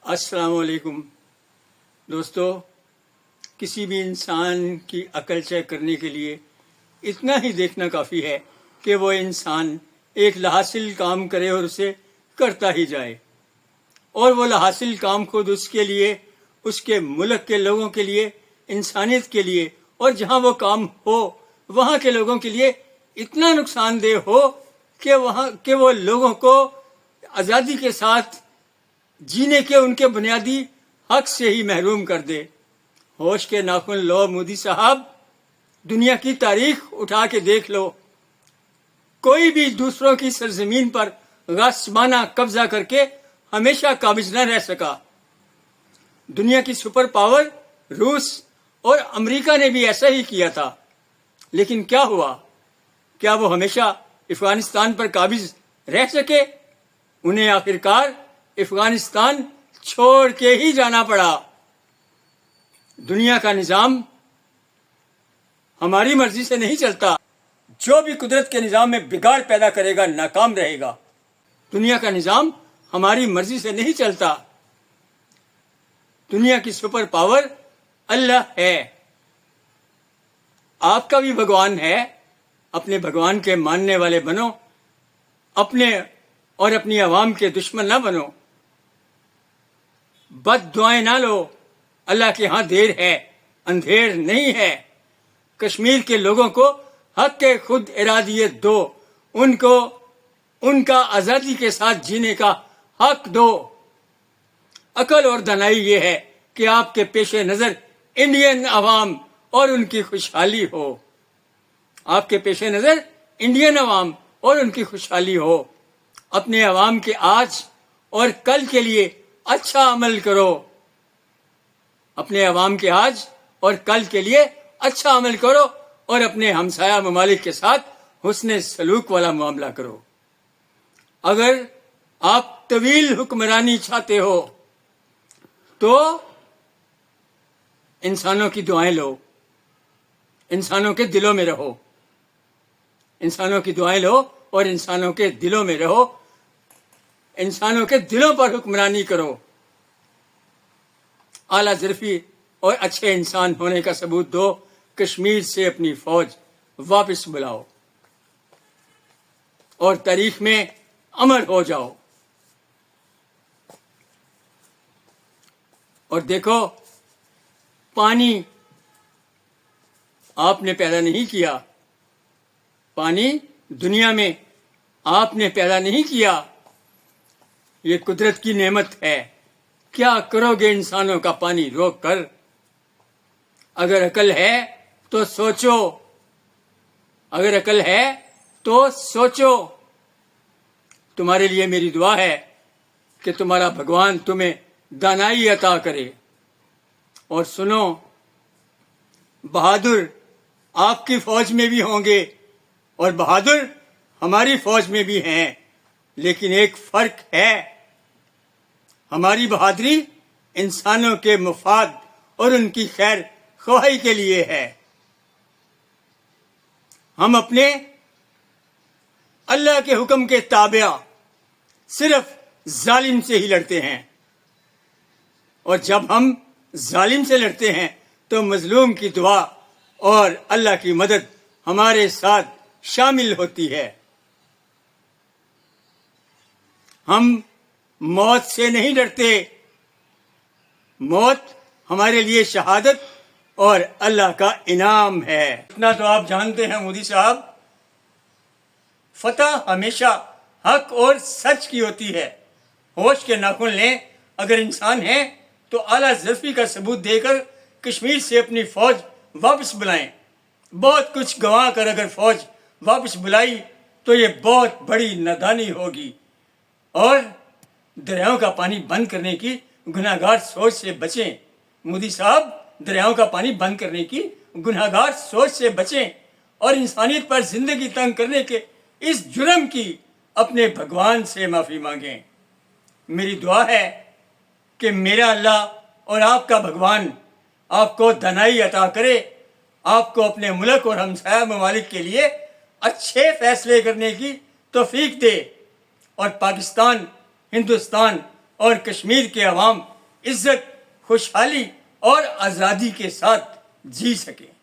السلام علیکم دوستو، کسی بھی انسان کی عقل چیک کرنے کے لیے اتنا ہی دیکھنا کافی ہے کہ وہ انسان ایک لاحاصل کام کرے اور اسے کرتا ہی جائے، اور وہ لاحاصل کام خود اس کے لیے، اس کے ملک کے لوگوں کے لیے، انسانیت کے لیے، اور جہاں وہ کام ہو وہاں کے لوگوں کے لیے اتنا نقصان دہ ہو کہ وہ لوگوں کو آزادی کے ساتھ جینے کے ان کے بنیادی حق سے ہی محروم کر دے۔ ہوش کے ناخن لو مودی صاحب، دنیا کی تاریخ اٹھا کے دیکھ لو، کوئی بھی دوسروں کی سرزمین پر غصبانہ قبضہ کر کے ہمیشہ قابض نہ رہ سکا۔ دنیا کی سپر پاور روس اور امریکہ نے بھی ایسا ہی کیا تھا، لیکن کیا ہوا؟ کیا وہ ہمیشہ افغانستان پر قابض رہ سکے؟ انہیں آخرکار افغانستان چھوڑ کے ہی جانا پڑا۔ دنیا کا نظام ہماری مرضی سے نہیں چلتا، جو بھی قدرت کے نظام میں بگاڑ پیدا کرے گا ناکام رہے گا۔ دنیا کا نظام ہماری مرضی سے نہیں چلتا۔ دنیا کی سپر پاور اللہ ہے، آپ کا بھی بھگوان ہے۔ اپنے بھگوان کے ماننے والے بنو، اپنے اور اپنی عوام کے دشمن نہ بنو۔ بد دعائیں نہ لو، اللہ کے ہاں دیر ہے، اندھیر نہیں ہے۔ کشمیر کے لوگوں کو حق کے خود ارادیت دو، ان کو ان کا آزادی کے ساتھ جینے کا حق دو۔ عقل اور دانائی یہ ہے کہ آپ کے پیش نظر انڈین عوام اور ان کی خوشحالی ہو۔ آپ کے پیش نظر انڈین عوام اور ان کی خوشحالی ہو۔ اپنے عوام کے آج اور کل کے لیے اچھا عمل کرو۔ اپنے عوام کے آج اور کل کے لیے اچھا عمل کرو، اور اپنے ہمسایہ ممالک کے ساتھ حسن سلوک والا معاملہ کرو۔ اگر آپ طویل حکمرانی چاہتے ہو تو انسانوں کی دعائیں لو، انسانوں کے دلوں میں رہو، انسانوں کی دعائیں لو اور انسانوں کے دلوں میں رہو، انسانوں کے دلوں پر حکمرانی کرو۔ اعلیٰ ظرفی اور اچھے انسان ہونے کا ثبوت دو۔ کشمیر سے اپنی فوج واپس بلاؤ اور تاریخ میں امر ہو جاؤ۔ اور دیکھو، پانی آپ نے پیدا نہیں کیا، پانی دنیا میں آپ نے پیدا نہیں کیا، یہ قدرت کی نعمت ہے۔ کیا کرو گے انسانوں کا پانی روک کر؟ اگر عقل ہے تو سوچو، اگر عقل ہے تو سوچو۔ تمہارے لیے میری دعا ہے کہ تمہارا بھگوان تمہیں دانائی عطا کرے۔ اور سنو، بہادر آپ کی فوج میں بھی ہوں گے اور بہادر ہماری فوج میں بھی ہیں، لیکن ایک فرق ہے، ہماری بہادری انسانوں کے مفاد اور ان کی خیر خواہی کے لیے ہے۔ ہم اپنے اللہ کے حکم کے تابع صرف ظالم سے ہی لڑتے ہیں، اور جب ہم ظالم سے لڑتے ہیں تو مظلوم کی دعا اور اللہ کی مدد ہمارے ساتھ شامل ہوتی ہے۔ ہم موت سے نہیں ڈرتے، موت ہمارے لیے شہادت اور اللہ کا انعام ہے۔ اتنا تو آپ جانتے ہیں مودی صاحب، فتح ہمیشہ حق اور سچ کی ہوتی ہے۔ ہوش کے ناخن لیں، اگر انسان ہیں تو اعلیٰ ظرفی کا ثبوت دے کر کشمیر سے اپنی فوج واپس بلائیں۔ بہت کچھ گنوا کر اگر فوج واپس بلائی تو یہ بہت بڑی نادانی ہوگی، اور دریاؤں کا پانی بند کرنے کی گناہگار سوچ سے بچیں۔ مودی صاحب، دریاؤں کا پانی بند کرنے کی گناہگار سوچ سے بچیں، اور انسانیت پر زندگی تنگ کرنے کے اس جرم کی اپنے بھگوان سے معافی مانگیں۔ میری دعا ہے کہ میرا اللہ اور آپ کا بھگوان آپ کو دانائی عطا کرے، آپ کو اپنے ملک اور ہمسایہ ممالک کے لیے اچھے فیصلے کرنے کی توفیق دے، اور پاکستان، ہندوستان اور کشمیر کے عوام عزت، خوشحالی اور آزادی کے ساتھ جی سکیں۔